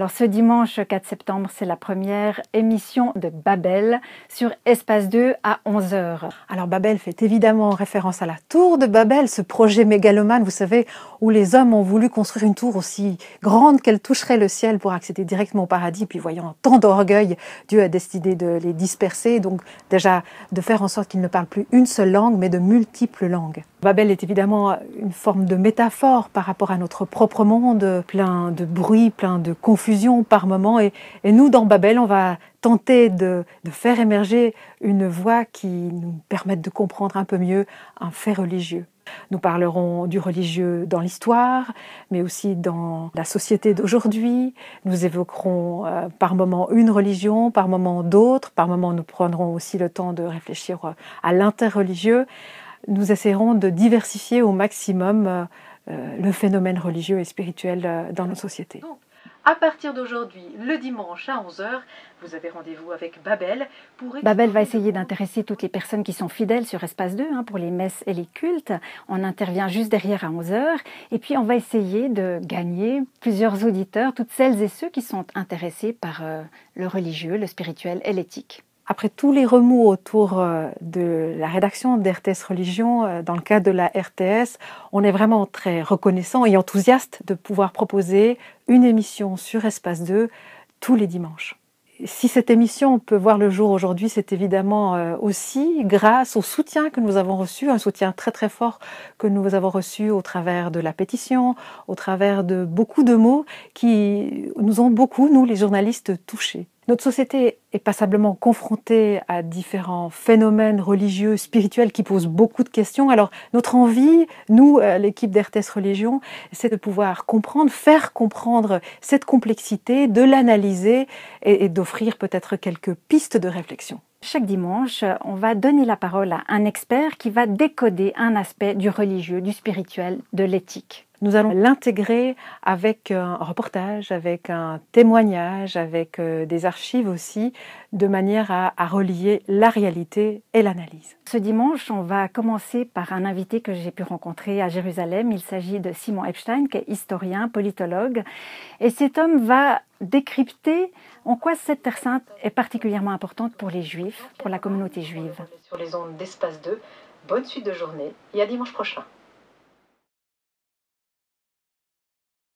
Alors ce dimanche 4 septembre, c'est la première émission de Babel sur Espace 2 à 11 h. Alors Babel fait évidemment référence à la tour de Babel, ce projet mégalomane, vous savez, où les hommes ont voulu construire une tour aussi grande qu'elle toucherait le ciel pour accéder directement au paradis. Puis voyant tant d'orgueil, Dieu a décidé de les disperser, donc déjà de faire en sorte qu'ils ne parlent plus une seule langue, mais de multiples langues. Babel est évidemment une forme de métaphore par rapport à notre propre monde, plein de bruit, plein de confusion par moments. Et nous, dans Babel, on va tenter de faire émerger une voix qui nous permette de comprendre un peu mieux un fait religieux. Nous parlerons du religieux dans l'histoire, mais aussi dans la société d'aujourd'hui. Nous évoquerons par moments une religion, par moments d'autres. Par moments, nous prendrons aussi le temps de réfléchir à l'interreligieux. Nous essaierons de diversifier au maximum le phénomène religieux et spirituel dans nos sociétés. Donc, à partir d'aujourd'hui, le dimanche à 11 h, vous avez rendez-vous avec Babel. Babel va essayer d'intéresser toutes les personnes qui sont fidèles sur Espace 2 pour les messes et les cultes. On intervient juste derrière à 11 h. Et puis on va essayer de gagner plusieurs auditeurs, toutes celles et ceux qui sont intéressés par le religieux, le spirituel et l'éthique. Après tous les remous autour de la rédaction d'RTS Religion, dans le cadre de la RTS, on est vraiment très reconnaissant et enthousiaste de pouvoir proposer une émission sur Espace 2 tous les dimanches. Si cette émission peut voir le jour aujourd'hui, c'est évidemment aussi grâce au soutien que nous avons reçu, un soutien très très fort que nous avons reçu au travers de la pétition, au travers de beaucoup de mots qui nous ont beaucoup, nous les journalistes, touchés. Notre société est passablement confrontée à différents phénomènes religieux, spirituels qui posent beaucoup de questions. Alors notre envie, nous, l'équipe d'RTS Religion, c'est de pouvoir comprendre, faire comprendre cette complexité, de l'analyser et d'offrir peut-être quelques pistes de réflexion. Chaque dimanche, on va donner la parole à un expert qui va décoder un aspect du religieux, du spirituel, de l'éthique. Nous allons l'intégrer avec un reportage, avec un témoignage, avec des archives aussi, de manière à relier la réalité et l'analyse. Ce dimanche, on va commencer par un invité que j'ai pu rencontrer à Jérusalem. Il s'agit de Simon Epstein, qui est historien, politologue. Et cet homme va décrypter en quoi cette Terre Sainte est particulièrement importante pour les Juifs, pour la communauté juive. Sur les ondes d'Espace 2, bonne suite de journée et à dimanche prochain.